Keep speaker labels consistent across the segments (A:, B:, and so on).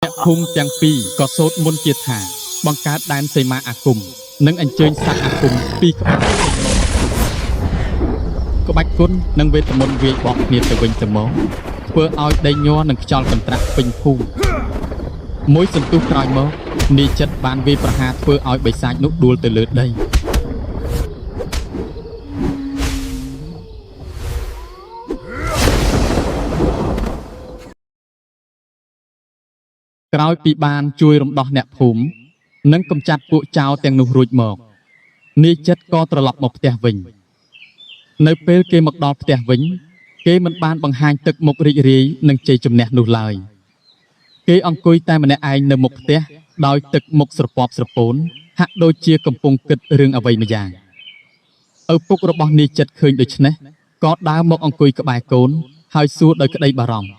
A: អ្នកភូមិទាំងពីរក៏សូត្រមន្តជាថាបង្កើតដែនសីមាអាគមនិងអញ្ជើញសត្វអាគមពីរក្បាលក្បាច់គុណនិងវេទមន្តវាយបកគ្នាទៅវិញទៅមកធ្វើឲ្យដីញ័រនិងខ្យល់កន្ត្រាក់ពេញភូមិមួយសន្ទុះក្រោយមកនាយចិត្តបានវាយប្រហារធ្វើឲ្យបិសាចនោះដួលទៅលើដីក្រោយពីបានជួយរំដោះអ្នកភូមិនិងកម្ចាត់ពួកចោរទាំងនោះរួចមកនាយចិត្តក៏ត្រឡប់មកផ្ទះវិញនៅពេលគេមកដល់ផ្ទះវិញគេមិនបានបង្ហាញទឹកមុខរីករាយនិងជ័យជំនះនោះឡើយគេអង្គុយតែម្នាក់ឯងនៅមុខផ្ទះដោយទឹកមុខស្រពាប់ស្រពោនហាក់ដូចជាកំពុងគិតរឿងអ្វីម្យ៉ាងឪពុករបស់នាយចិត្តឃើញដូច្នេះក៏ដើរមកអង្គុយក្បែរកូនហើយសួរដោយក្តីបារម្ភ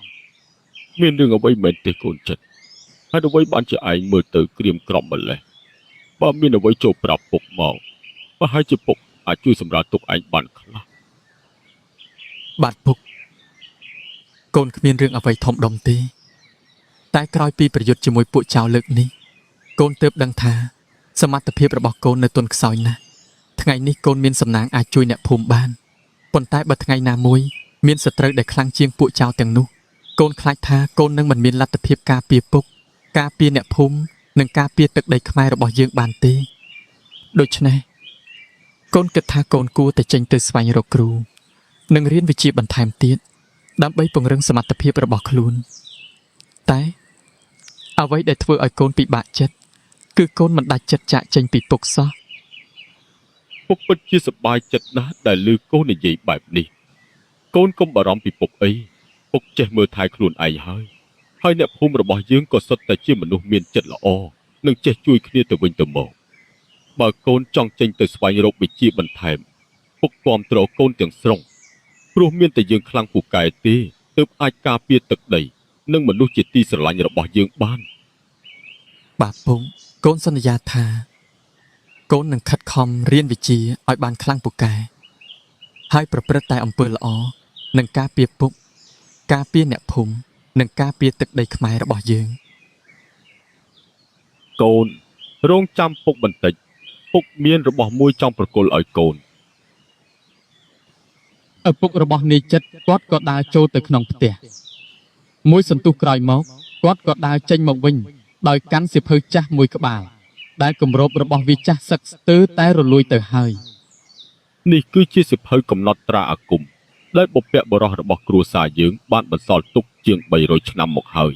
B: មានរឿងអ្វីមែនទេកូនចិត្តហើយអ្វីបានជាឯងមើលទៅក្រៀមក្រំម្លេះបើមានអ្វីចូលប្រាប់ពុកមកប្រហែលជាពុកអាចជួយសម្រាលទុកឯងបានខ្លះ
C: បាទពុកកូនគ្មានរឿងអ្វីធំដុំទេតែក្រោយពីប្រយុទ្ធជាមួយពួកចៅលើកនេះកូនទើបដឹងថាសមត្ថភាពរបស់កូននៅទន់ខ្សោយណាស់ថ្ងៃនេះកូនមានសំណាងអាចជួយអ្នកភូមិបានប៉ុន្តែបើថ្ងៃណាមួយមានសត្រូវដែលខ្លាំងជាងពួកចៅទាំងនោះកូនខ្លាចថាកូននឹងមិនមានលទ្ធភាពការពារពុកការពារអ្នកភូមិនិងការពារទឹកដីខ្មែររបស់យើងបានទេដូច្នេះកូនគិតថាកូនគួរតែចេញទៅស្វែងរកគ្រូនិងរៀនវិជ្ជាបន្ថែមទៀតដើម្បីពង្រឹងសមត្ថភាពរបស់ខ្លួនតែអ្វីដែលធ្វើឲ្យកូនពិបាកចិត្តគឺកូនមិនដាច់ចិត្តចាកចេញពីពុកសោះ
B: ពុកពិតជាសប្បាយចិត្តណាស់ដែលឮកូននិយាយបែបនេះកូនកុំបារម្ភពីពុកអីពុកចេះមើលថែខ្លួនឯងហើយអ្នកភូមិរបស់យើងក៏សុទ្ធតែជាមនុស្សមានចិត្តល្អនិងចេះជួយគ្នាទៅវិញទៅមកបើកូនចង់ចេញទៅស្វែងរកវិជ្ជាបន្ថែមពុកគាំទ្រកូនទាំងស្រុងព្រោះមានតែយើងខ្លាំងពូកែទេទើបអាចការពារទឹកដីនិងមនុស្សជាទីស្រឡាញ់របស់យើងបាន
C: បាទពុកកូនសន្យាថាកូននឹងខិតខំរៀនវិជ្ជាឲ្យបានខ្លាំងពូកែហើយប្រព្រឹត្តតែអំពើល្អនឹងការពារពុកការពារអ្នកភូមិនិងការពារទឹកដីខ្មែររបស់យើង
B: កូនរងចាំពុកបន្តិចពុកមានរបស់មួយចង់ប្រគល់ឲ្យកូន
A: ឪពុករបស់នាយចិត្តគាត់ក៏ដើរចូលទៅក្នុងផ្ទះមួយសន្ទុះក្រោយមកគាត់ក៏ដើរចេញមកវិញដោយកាន់សៀវភៅចាស់មួយក្បាលដែលគម្របរបស់វាចាស់សឹកស្ទើរតែរលួយទៅហើយ
B: នេះគឺជាសៀវភៅកំណត់ត្រាអាគមដែលបុព្វបុរសរបស់គ្រួសារយើងបានបន្សល់ទុកជាង300ឆ្នាំមកហើយ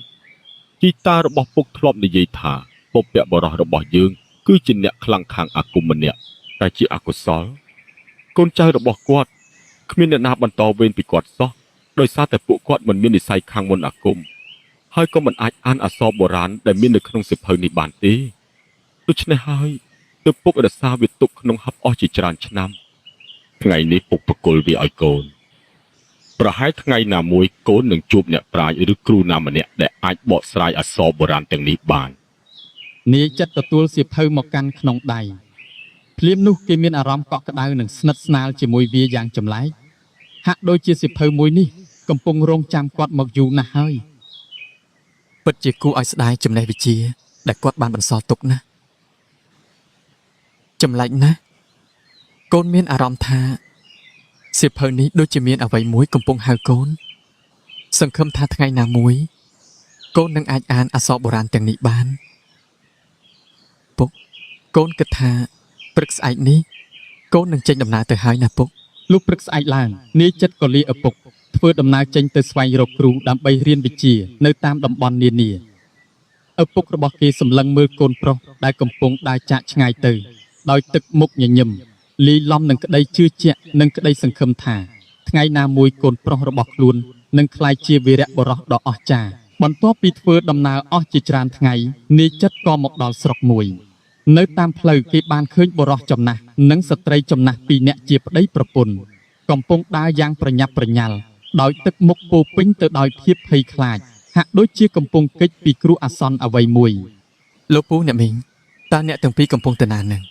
B: ជីតារបស់ពុកធ្លាប់និយាយថាបុព្វបុរសរបស់យើងគឺជាអ្នកខ្លាំងខាងអាគមម្នាក់តែជាអកុសលកូនចៅរបស់គាត់គ្មានអ្នកណាបន្តវេនពីគាត់សោះដោយសារតែពួកគាត់មិនមាននិស្ស័យខាងមន្តអាគមហើយក៏មិនអាចអានអក្សរបុរាណដែលមាននៅក្នុងសៀវភៅនេះបានទេដូច្នេះហើយទើបពុករក្សាវាទុកក្នុងហັບអស់ជាច្រើនឆ្នាំថ្ងៃនេះពុកបកគលវាឲ្យកូនប្រហែលថ្ងៃណាមួយកូននឹងជួបអ្នកប្រាជ្ញឬគ្រូណាម្នាក់ដែលអាចបកស្រាយអក្សរបុរាណទាំងនេះបាន
A: នាយចិត្តទទួលសៀវភៅមកកាន់ក្នុងដៃភ្លាមនោះគេមានអារម្មណ៍កក់ក្ដៅនិងស្និទ្ធស្នាលជាមួយវាយ៉ាងចម្លែកហាក់ដូចជាសៀវភៅមួយនេះកំពុងរងចាំគាត់មកយូរណាស់ហើយ
C: ពិតជាគួរឲ្យស្ដាយចំណេះវិជ្ជាដែលគាត់បានបន្សល់ទុកណាស់ចម្លែកណាស់កូនមានអារម្មណ៍ថាសៀវភៅនេះដូចជាមានអ្វីមួយកំពុងហៅកូនសង្ឃឹមថាថ្ងៃណាមួយកូននឹងអាចអានអក្សរបុរាណទាំងនេះបានពុកកូនគិតថាព្រឹកស្អែកនេះកូននឹងចេញដំណើរទៅហើយណាពុក
A: លុះព្រឹកស្អែកឡើងនាយចិត្តក៏លាឪពុកធ្វើដំណើរចេញទៅស្វែងរកគ្រូដើម្បីរៀនវិជ្ជានៅតាមតំបន់នានាឪពុករបស់គេសម្លឹងមើលកូនប្រុសដែលកំពុងដើរចាកឆ្ងាយទៅដោយទឹកមុខញញឹមលាយឡំនឹងក្តីជឿជាក់និងក្តីសង្ឃឹមថាថ្ងៃណាមួយកូនប្រុសរបស់ខ្លួននឹងក្លាយជាវីរបុរសដ៏អស្ចារ្យបន្ទាប់ពីធ្វើដំណើរអស់ជាច្រើនថ្ងៃនាយចិត្តក៏មកដល់ស្រុកមួយនៅតាមផ្លូវគេបានឃើញបុរសចំណាស់និងស្ត្រីចំណាស់ពីរនាក់ជាប្តីប្រពន្ធកំពុងដើរយ៉ាងប្រញាប់ប្រញាល់ដោយទឹកមុខពោពេញទៅដោយភាពភ័យខ្លាចហាក់ដូចជាកំពុងគេចពីគ្រោះអាសន្នអ្វីមួយ
C: លោកពូអ្នកមីងតើអ្នកទាំងពីរកំពុងទៅណានឹង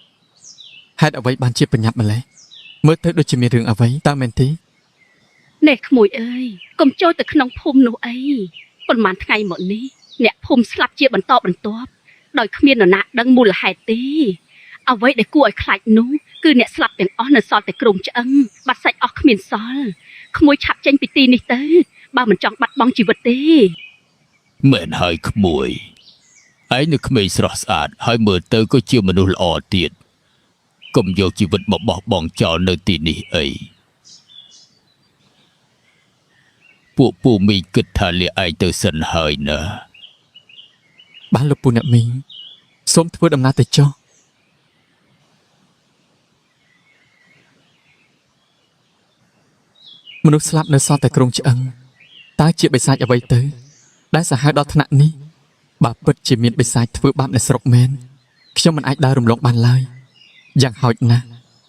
C: ហេតុអ្វីបានជាប្រញាប់ម្ល៉េះមើលទៅដូចជាមានរឿងអ្វីតើមែនទេ
D: នេះក្មួយអើយកុំចូលទៅក្នុងភូមិនោះអីប៉ុន្មានថ្ងៃមកនេះ អ្នកភូមិស្លាប់ជាបន្តបន្ទាប់ដោយគ្មាននរណាដឹងមូលហេតុទេអ្វីដែលគួរឲ្យខ្លាចនោះគឺអ្នកស្លាប់ទាំងអស់នៅសល់តែគ្រោងឆ្អឹងបាត់សាច់អស់គ្មានសល់ក្មួយឆាប់ចេញពីទីនេះទៅបើមិនចង់បាត់បង់ជីវិតទេ
E: មែនហើយក្មួយឯងនៅក្មេងស្រស់ស្អាតហើយមើលទៅក៏ជាមនុស្សល្អទៀតកុំយកជីវិតមកបោះបង់ចោលនៅទីនេះអីពួកពូមីងគិតថាលាឯងទៅសិនហើយណា
C: បានលោកពូអ្នកមីងសូមធ្វើដំណើរទៅចុះមនុស្សស្លាប់នៅសល់តែគ្រោងឆ្អឹងតើជាបិសាចអ្វីទៅដែលសាហាវដល់ថ្នាក់នេះបើពិតជាមានបិសាចធ្វើបាបអ្នកស្រុកមែនខ្ញុំមិនអាចដើររំលងបានឡើយយ៉ាងហោចណាស់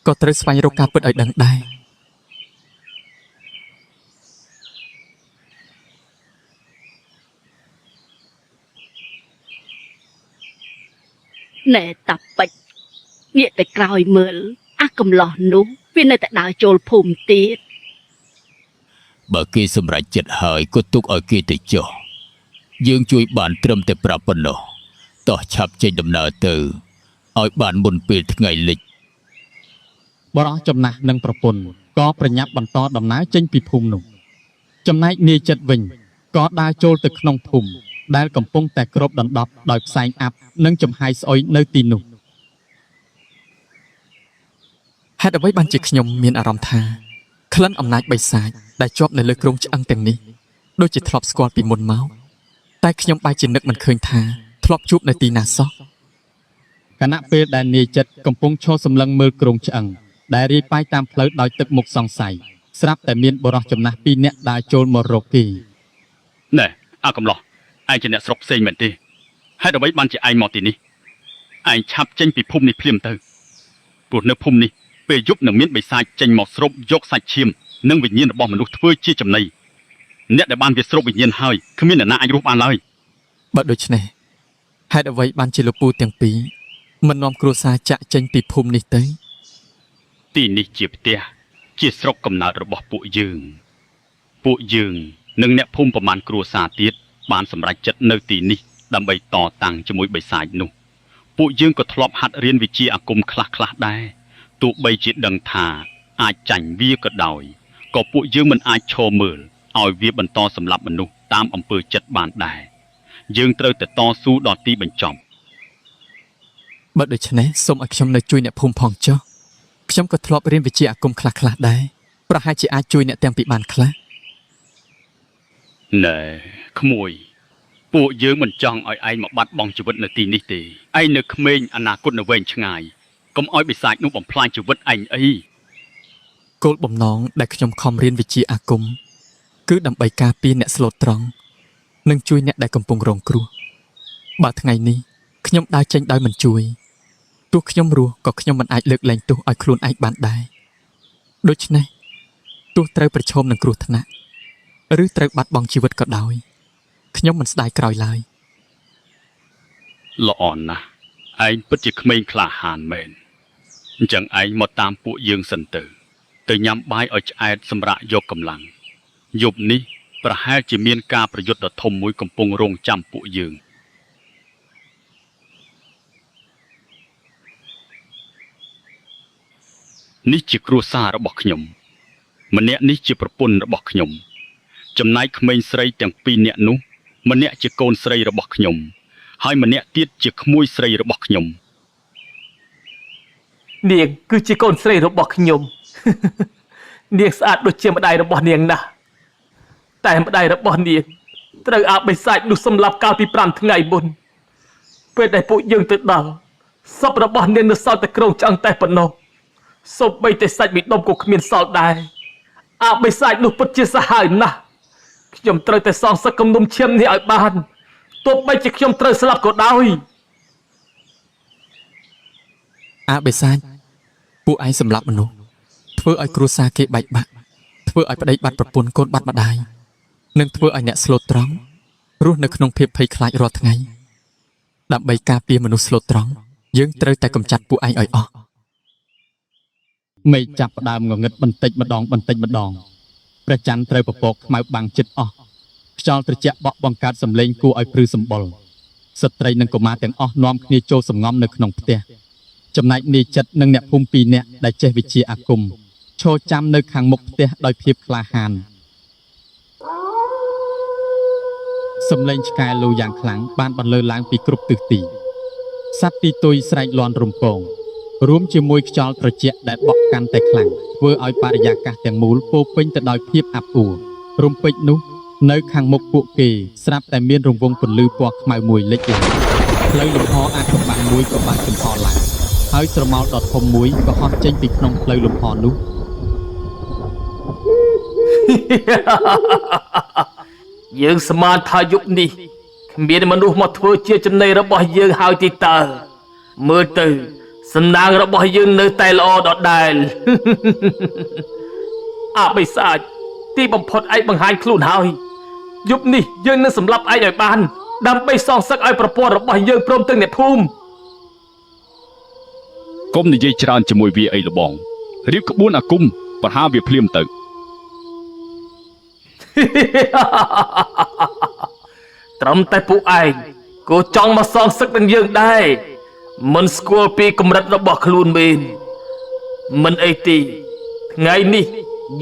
C: ក៏ត្រូវស្វែងរកការពិតឲ្យដឹងដែរ
D: ណែតាពេជ្រងាកទៅក្រោយមើលអាកំឡោះនោះវានៅតែដើរចូលភូមិទៀត
E: បើគេសម្រេចចិត្តហើយក៏ទុកឲ្យគេទៅចុះយើងជួយបានត្រឹមតែប្រាប់ប៉ុណ្ណោះតោះឆាប់ចេញដំណើរទៅឲ្យបានមុនពេលថ្ងៃលិច
A: បរោះចំណាស់និងប្រពន្ធក៏ប្រញាប់បន្តដំណើរចេញពីភូមិនោះចំណែកនាយចិត្តវិញក៏ដើរចូលទៅក្នុងភូមិដែលកំពុងតែគ្របដណ្ដប់ដោយផ្សែងអាប់និងចំហាយស្អុយនៅទីនោះ
C: ហេតុអ្វីបានជាខ្ញុំមានអារម្មណ៍ថាក្លិនអំណាចបិសាចដែលជាប់នៅលើគ្រោងឆ្អឹងទាំងនេះដូចជាធ្លាប់ស្គាល់ពីមុនមកតែខ្ញុំបែរជានឹកមិនឃើញថាធ្លាប់ជួបនៅទីណាសោះ
A: ខណៈពេលដែលនាយចិត្តកំពុងឈរសម្លឹងមើលគ្រោងឆ្អឹងដែលរាយប៉ាយតាមផ្លូវដោយទឹកមុខសង្ស័យស្រាប់តែមានបរោះចំណាស់ពីរនាក់ដើរចូលមករកគេ
F: ណែអាកំឡោះឯងជាអ្នកស្រុកផ្សេងមែនទេហេតុអ្វីបានជាឯងមកទីនេះឯងឆាប់ចេញពីភូមិនេះភ្លាមទៅព្រោះនៅភូមិនេះពេលយប់នឹងមានបិសាចចេញមកស្រូបយកសាច់ឈាមនិងវិញ្ញាណរបស់មនុស្សធ្វើជាចំណីអ្នកដែលបានវាស្រូបវិញ្ញាណហើយគ្មានអ្នកណាអាចរស់បានឡើយ
C: បើដូច្នេះហេតុអ្វីបានជាលោកពូទាំងពីរមិននាំគ្រួសារចាក់ចេញពីភូមិនេះទៅ
F: ទីនេះជាផ្ទះជាស្រុកកំណើតរបស់ពួកយើងនិងអ្នកភូមិប្រមាណគ្រួសារទៀតបានសម្រេចចិត្តនៅទីនេះដើម្បីតតាំងជាមួយបិសាចនោះពួកយើងក៏ធ្លាប់ហាត់រៀនវិជ្ជាអាគមខ្លះដែរទោះបីជាដឹងថាអាចចាញ់វាក៏ដោយក៏ពួកយើងមិនអាចឈរមើលឲ្យវាបន្តសម្លាប់មនុស្សតាមអំពើចិត្តបានដែរយើងត្រូវតែតស៊ូដល់ទីបញ្ចប់
C: បើដូច្នេះសូមឲ្យខ្ញុំនៅជួយអ្នកភូមិផងចុះខ្ញុំក៏ធ្លាប់រៀនវិជ្ជាអាគមខ្លះដែរប្រហែលជាអាចជួយអ្នកទាំងពីរបានខ្លះ
F: ណែក្មួយពួកយើងមិនចង់ឲ្យឯងមកបាត់បង់ជីវិតនៅទីនេះទេឯងនៅក្មេងអនាគតនៅវែងឆ្ងាយកុំឲ្យបិសាចនោះបំផ្លាញជីវិតឯងអី
C: គោលបំណងដែលខ្ញុំខំរៀនវិជ្ជាអាគមគឺដើម្បីការពារអ្នកស្លូតត្រង់និងជួយអ្នកដែលកំពុងរងគ្រោះបើថ្ងៃនេះខ្ញុំដើរចេញដោយមិនជួយទោះខ្ញុំរស់ក៏ខ្ញុំមិនអាចលើកលែងទោសឲ្យខ្លួនឯងបានដែរដូច្នេះទោះត្រូវប្រឈមនឹងគ្រោះថ្នាក់ឬត្រូវបាត់បង់ជីវិតក៏ដោយខ្ញុំមិនស្ដាយក្រោយឡើយ
F: ល្អណាស់ឯងពិតជាក្មេងក្លាហានមែនអញ្ចឹងឯងមកតាមពួកយើងសិនទៅញ៉ាំបាយឲ្យឆ្អែតសម្រាប់យកកម្លាំងយប់នេះប្រហែលជាមានការប្រយុទ្ធដ៏ធំមួយកំពុងរងចាំពួកយើងនេះជាគ្រួសាររបស់ខ្ញុំម្នាក់នេះជាប្រពន្ធរបស់ខ្ញុំចំណែកក្មេងស្រីទាំងពីរនាក់នោះម្នាក់ជាកូនស្រីរបស់ខ្ញុំហើយម្នាក់ទៀតជាក្មួយស្រីរបស់ខ្ញុំ
G: នាងគឺជាកូនស្រីរបស់ខ្ញុំ នាងស្អាតដូចជាម្ដាយរបស់នាងណាស់តែម្ដាយរបស់នាងត្រូវអាបិសាចនោះសម្លាប់កាលពី5ថ្ងៃមុនពេលដែលពួកយើងទៅដល់សពរបស់នាងនៅសល់តែគ្រោងឆ្អឹងតែប៉ុណ្ណោះសូម្បីតែសាច់បេះដូងក៏គ្មានសល់ដែរអាបិសាចនោះពិតជាសាហាវណាស់ខ្ញុំត្រូវតែសងសឹកគំនុំឈាមនេះឲ្យបានទោះបីជាខ្ញុំត្រូវស្លាប់ក៏ដោយ
C: អាបិសាចពួកឯងសម្លាប់មនុស្សធ្វើឲ្យគ្រួសារគេបែកបាក់ធ្វើឲ្យប្តីបាត់ប្រពន្ធកូនបាត់ម្ដាយនិងធ្វើឲ្យអ្នកស្លូតត្រង់រស់នៅក្នុងភាពភ័យខ្លាចរាល់ថ្ងៃដើម្បីការពារមនុស្សស្លូតត្រង់យើងត្រូវតែកម្ចាត់ពួកឯងឲ្យអស់
A: មេឃចាប់ផ្ដើមងងឹតបន្តិចម្ដងព្រះច័ន្ទត្រូវពពកខ្មៅបាំងចិត្តអស់ ខ្យល់ត្រជាក់បក់បង្កើតសម្លេងគួរឲ្យព្រឺសម្បុរស្ត្រីនិងកុមារទាំងអស់នាំគ្នាចូលសំងំនៅក្នុងផ្ទះចំណែកនាយចិត្តនិងអ្នកភូមិ2នាក់ដែលចេះវិជ្ជាអាគមឈរចាំនៅខាងមុខផ្ទះដោយភាពក្លាហានសម្លេងឆ្កែលូយ៉ាងខ្លាំងបានបន្លឺឡើងពីគ្រប់ទិសទីសត្វទីទុយស្រែកលាន់រំពងរួមជាមួយខ្យល់ត្រជាក់ដែលបក់កាន់តែខ្លាំងធ្វើឲ្យបរិយាកាសទាំងមូលពោពេញទៅដោយភាពអាប់អួររំពេចនោះនៅខាងមុខពួកគេស្រាប់តែមានរង្វង់ពន្លឺពណ៌ខ្មៅមួយលេចឡើងផ្លូវលំហអាចកបាក់មួយក៏បានចំហឡើងហើយស្រមោលដ៏ធំមួយក៏ហោះចេញពីក្នុងផ្លូវលំហនោះ
G: យើងស្មានថាយុគនេះគ្មានមនុស្សមកធ្វើជាចំណីរបស់យើងហើយទីតើមើលទៅសំណាងរបស់យើងនៅតែល្អដដែល អាបិសាចទីបំផុតឯងបង្ហាញខ្លួនហើយយប់នេះយើងនឹងសម្លាប់ឯងឲ្យបានដើម្បីសងសឹកឲ្យប្រពន្ធរបស់យើងព្រមទាំងអ្នកភូមិ
F: កុំនិយាយច្រើនជាមួយវាអីល្បងរៀបក្បួនអាគមប្រហារវាភ្លាមទៅ
G: ត្រឹមតែពួកឯងក៏ចង់មកសងសឹកនឹងយើងដែរមិនស្គាល់ពីកម្រិតរបស់ខ្លួនមែនមិនអីទេថ្ងៃនេះ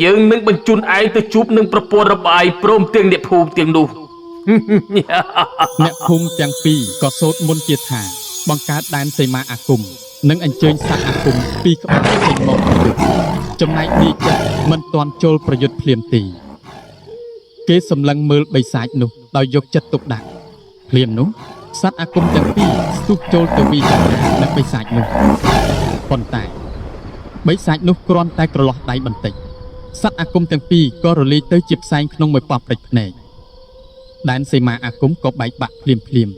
G: យើងនឹងបញ្ជូនឯងទៅជួបនឹងប្រពន្ធរបស់ឯងព្រមទាំងអ្នកភូមិទាំងនោះ
A: អ្នកភូមិទាំងពីរក៏សូត្រមន្តជាថាបង្កើតដែនសីមាអាគមនិងអញ្ជើញសត្វអាគមពីក្បាលចេញមកចំណែកនាយចិត្តមិនទាន់ចូលប្រយុទ្ធភ្លាមទីគេសម្លឹងមើលបិសាចនោះដោយយកចិត្តទុកដាក់ភ្លាមនោះសត្វអាគមទាំងពីរស្ទុះចូលទៅវាចង្រានៅបិសាចនោះប៉ុន្តែបិសាចនោះគ្រាន់តែក្រឡោះដៃបន្តិចសត្វអាគមទាំងពីរក៏រលាយទៅជាផ្សែងក្នុងមួយប៉ះព្រិចភ្នែកដែនសីមាអាគមក៏បែកបាក់ភ្លាម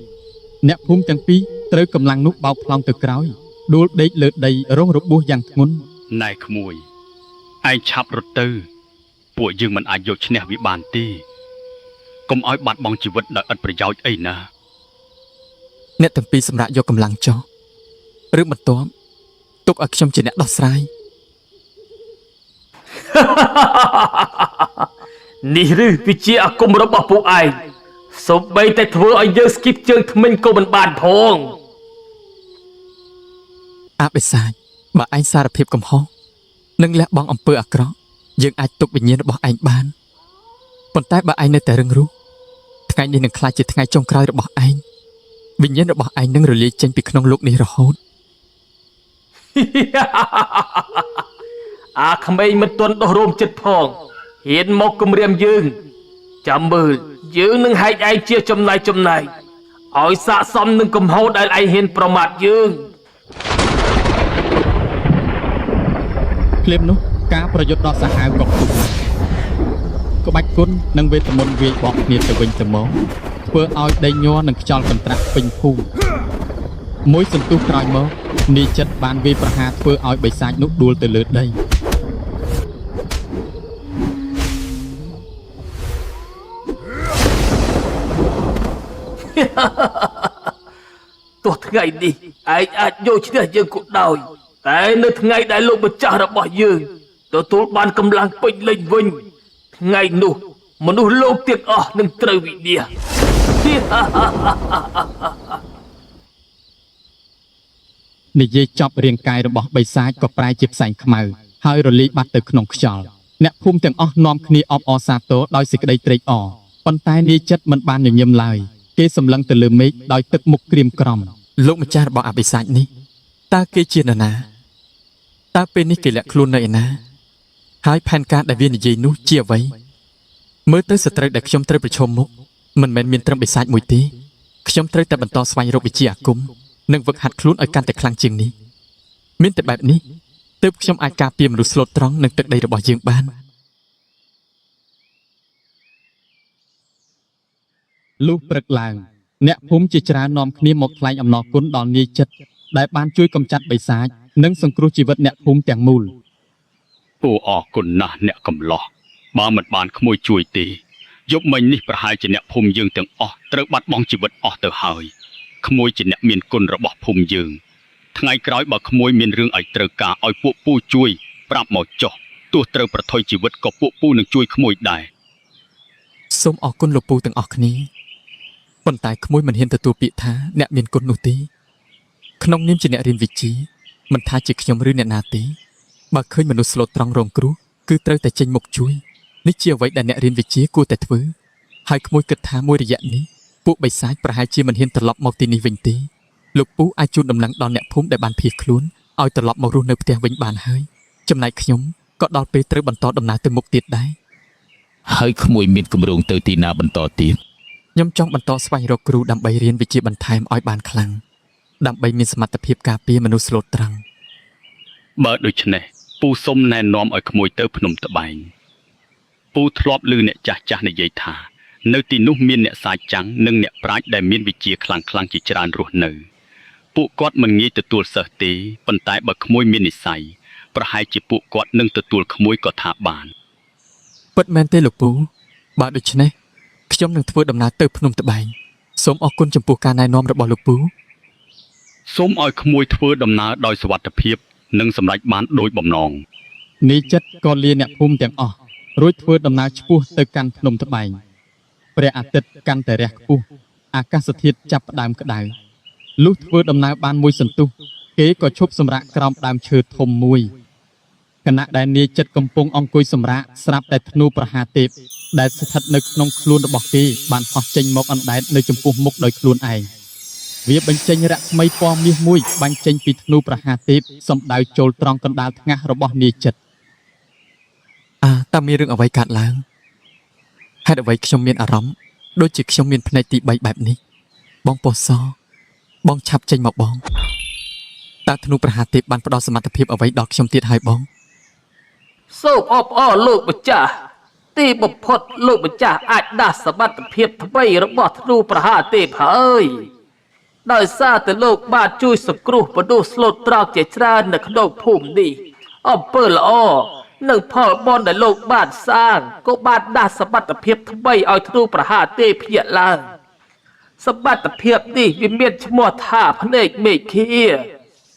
A: អ្នកភូមិទាំងពីរត្រូវកម្លាំងនោះបោកផ្លង់ទៅក្រោយដួលដេកលើដីរងរបួសយ៉ាងធ្ងន់
F: ណែក្មួយឯងឆាប់រត់ទៅពួកយើងមិនអាចយកឈ្នះវាបានទេកុំឲ្យបាត់បង់ជីវិតដោយឥតប្រយោជន៍អីណា
C: អ្នកទាំងពីរសម្រាប់យកកម្លាំងចុះឬបន្ទាប់ទុកឲ្យខ្ញុំជាអ្នកដោះស្រាយ
G: នេះឬវិជាអាគមរបស់ពួកឯងសូម្បីតែធ្វើឲ្យយើងស្គីបជើងថ្មិញក៏មិនបានផង
C: អាបិសាចបើឯងសារភាពកំហុសនិងលះបង់អំពើអាក្រក់យើងអាចទុកវិញ្ញាណរបស់ឯងបានប៉ុន្តែបើឯងនៅតែរឹងរូសថ្ងៃនេះនឹងក្លាយជាថ្ងៃចុងក្រោយរបស់ឯងវិញ្ញាណរបស់ឯងនឹងរលាយចេញពីក្នុងលោកនេះរហូត
G: អាក្មេងមិនទាន់ដោះរោមចិត្តផងហ៊ានមកគំរាមយើងចាំមើលយើងនឹងហែកឯងជាចំណែកឲ្យស័ក្តិសមនឹងកំហុសដែលឯងហ៊ានប្រមាថយើង
A: ភ្លាមនោះការប្រយុទ្ធដ៏សាហាវក៏ពុះក្បាច់គុណនិងវេទមន្តវាយបកគ្នាទៅវិញទៅមកធ្វើឲ្យដីញ័រនិងខ្យល់កន្ត្រាក់ពេញភូមិមួយសន្ទុះក្រោយមកនាយចិត្តបានវាយប្រហារធ្វើឲ្យបិសាចនោះដួលទៅលើដី
G: ទោះថ្ងៃនេះឯងអាចយកឈ្នះយើងក៏ដោយតែនៅថ្ងៃដែលលោកម្ចាស់របស់យើងទទួលបានកម្លាំងពេញលេញវិញថ្ងៃនោះមនុស្សលោកទាំងអស់នឹងត្រូវវិនាស
A: និយាយចប់រាងកាយរបស់បិសាចក៏ប្រែជាផ្សែងខ្មៅហើយរលាយបាត់ទៅក្នុងខ្យល់អ្នកភូមិទាំងអស់នាំគ្នាអបអរសាទរដោយសេចក្តីត្រេកអរប៉ុន្តែនាយចិត្តមិនបានញញឹមឡើយគេសម្លឹងទៅលើមេឃដោយទឹកមុខក្រៀមក្រំ
C: លោកម្ចាស់របស់អបិសាចនេះតើគេជានរណាតើពេលនេះគេលាក់ខ្លួននៅឯណាហើយផែនការដែលវានិយាយនោះជាអ្វីមើលទៅសត្រូវដែលខ្ញុំត្រូវប្រឈមមុខមិនមែនមានត្រឹមបិសាចមួយទេខ្ញុំត្រូវតែបន្តស្វែងរកវិជាអាគមនិងវឹកហាត់ខ្លួនឲ្យកាន់តែខ្លាំងជាងនេះមានតែបែបនេះទើបខ្ញុំអាចការពារមនុស្សស្លូតត្រង់និងទឹកដីរបស់យើងបាន
A: លុះព្រឹកឡើងអ្នកភូមិជាច្រើននាំគ្នាមកថ្លែងអំណរគុណដល់នាយចិត្តដែលបានជួយកម្ចាត់បិសាចនិងសង្គ្រោះជីវិតអ្នកភូមិទាំងមូល
F: អូអរគុណណាស់អ្នកកំឡោះបើមិនបានក្មួយជួយទេយប់មិញនេះប្រហែលជាអ្នកភូមិយើងទាំងអស់ត្រូវបាត់បង់ជីវិតអស់ទៅហើយក្មួយជាអ្នកមានគុណរបស់ភូមិយើងថ្ងៃក្រោយបើក្មួយមានរឿងឲ្យត្រូវការឲ្យពួកពូជួយប្រាប់មកចុះទោះត្រូវប្រថុយជីវិតក៏ពួកពូនឹងជួយក្មួយដែរ
C: ស សូមអរគុណលោកពូទាំងអស់គ្នាប៉ុន្តែក្មួយមិនហ៊ានទទួលពាក្យថាអ្នកមានគុណនោះទេក្នុងនាមជាអ្នករៀនវិជ្ជាមិនថាជាខ្ញុំឬអ្នកណាទេបើឃើញមនុស្សស្លូតត្រង់រងគ្រោះគឺត្រូវតែចេញមុខជួយនេះជាអ្វីដែលអ្នករៀនវិជ្ជាគួរតែធ្វើហើយក្មួយគិតថាមួយរយៈនេះពួកបិសាចប្រហែលជាមិនហ៊ានត្រឡប់មកទីនេះវិញទេលោកពូអាចជូនដំណឹងដល់អ្នកភូមិដែលបានភៀសខ្លួនឲ្យត្រឡប់មករស់នៅផ្ទះវិញបានហើយចំណែកខ្ញុំក៏ដល់ពេលត្រូវបន្តដំណើរទៅមុខទៀតដែរ
E: ហើយក្មួយមានគម្រោងទៅទីណាបន្តទៀត
C: ខ្ញុំចង់បន្តស្វែងរកគ្រូដើម្បីរៀនវិជ្ជាបន្ថែមឲ្យបានខ្លាំងដើម្បីមានសមត្ថភាពការពារមនុស្សស្លូតត្រង់
F: បើដូច្នេះពូសុំណែនាំឲ្យក្មួយទៅភ្នំត្បែងពូធ្លាប់ឮអ្នកចាស់និយាយថានៅទីនោះមានអ្នកសាចាំងនិងអ្នកប្រាជ្ញដែលមានវិជ្ជាខ្លាំងជាច្រើនរស់នៅពួកគាត់មិនងាយទទួលសិស្សទេប៉ុន្តែបើក្មួយមាននិស្ស័យប្រហែលជាពួកគាត់នឹងទទួលក្មួយក៏ថាបាន
C: ពិតមែនទេលោកពូបើដូច្នេះខ្ញុំនឹងធ្វើដំណើរទៅភ្នំត្បែងសូមអរគុណចំពោះការណែនាំរបស់លោកពូ
F: សូមឲ្យក្មួយធ្វើដំណើរដោយសុវត្ថិភាពនិងសម្រេចបានដោយបំណង
A: នីចិត្តក៏លាអ្នកភូមិទាំងអស់រួចធ្វើដំណើរឆ្ពោះទៅកាន់ភ្នំត្បែងព្រះអាទិត្យកាន់តែរះខ្ពស់អាកាសធាតុចាប់ផ្ដើមក្តៅលុះធ្វើដំណើរបានមួយសន្ទុះគេក៏ឈប់សម្រាកក្រោមដើមឈើធំមួយគណៈដែលនាយចិត្តកំពុងអង្គុយសម្រាកស្រាប់តែធ្នូប្រហាទេពដែលស្ថិតនៅក្នុងខ្លួនរបស់គេបានហោះចេញមកអណ្ដែតនៅចំពោះមុខដោយខ្លួនឯងវាបញ្ចេញរស្មីពណ៌មាសមួយបាញ់ចេញពីធ្នូប្រហាទេពសំដៅចូលត្រង់កណ្ដាលថ្ងាសរបស់នាយចិត្ត
C: តើមានរឿងអ្វីកើតឡើងហេតុអ្វីខ្ញុំមានអារម្មណ៍ដូចជាខ្ញុំមានភ្នែកទី3បែបនេះបងពោះសបងឆាប់ចេញមកបងតើធ្នូប្រហាទេពបានផ្ដល់សមត្ថភាពអ្វីដល់ខ្ញុំទៀតហើយបង
G: សូមអបអរលោកម្ចាស់ទីបំផុតលោកម្ចាស់អាចដាស់សមត្ថភាពថ្មីរបស់ធ្នូប្រហាទេពហើយដោយសារតែលោកបានជួយសង្គ្រោះមនុស្សស្លូតត្រង់ជាច្រើននៅក្នុងភូមិនេះអំពើល្អនិងផលបុណ្យដែលលោកបានសាងក៏បានដាស់សមត្ថភាពថ្មីឲ្យធ្នូប្រហាទេពភ្ញាក់ឡើងសមត្ថភាពនេះវាមានឈ្មោះថាភ្នែកមេឃា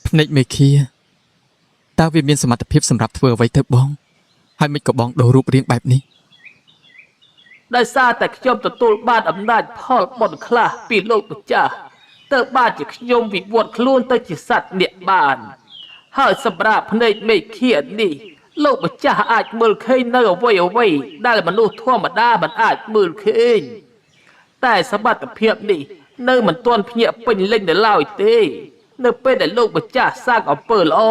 C: ភ្នែកមេឃាតើវាមានសមត្ថភាពសម្រាប់ធ្វើអ្វីទៅបងហើយមិនក៏បងដូររូបរាងបែបនេះ
G: ដោយសារតែខ្ញុំទទួលបានអំណាចផលបុណ្យខ្លះពីលោកម្ចាស់ទើបបានជាខ្ញុំវិវត្តខ្លួនទៅជាសត្វអ្នកបានហើយសម្រាប់ភ្នែកមេឃានេះលោកម្ចាស់អាចមើលឃើញនៅអ្វីដែលមនុស្សធម្មតាមិនអាចមើលឃើញតែសមត្ថភាពនេះនៅមិនទាន់ភ្ញាក់ពេញលេញនៅឡើយទេនៅពេលដែលលោកម្ចាស់សាងអំពើល្អ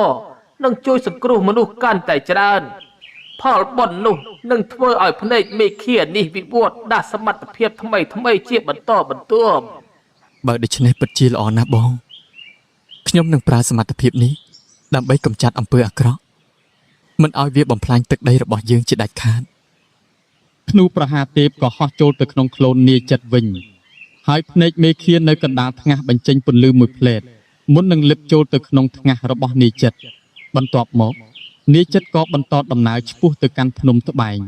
G: និងជួយសង្គ្រោះមនុស្សកាន់តែច្រើនផលបុណ្យនោះនឹងធ្វើឲ្យភ្នែកមេឃានេះវិវត្តដាស់សមត្ថភាពថ្មីជាបន្តបន្ទាប់
C: បើដូច្នេះពិតជាល្អណាស់បងខ្ញុំនឹងប្រើសមត្ថភាពនេះដើម្បីកម្ចាត់អំពើអាក្រក់មិនឲ្យវាបំផ្លាញទឹកដីរបស់យើងជាដាច់ខាត
A: ធ្នូប្រហាទេពក៏ហោះចូលទៅក្នុងខ្លួននាយចិត្តវិញហើយភ្នែកមេឃានៅកណ្ដាលថ្ងាសបញ្ចេញពន្លឺមួយផ្លែតមុននឹងលិបចូលទៅក្នុងថ្ងាសរបស់នាយចិត្តបន្ទាប់មកនាយចិត្តក៏បន្តដំណើរឆ្ពោះទៅកាន់ភ្នំត្បែង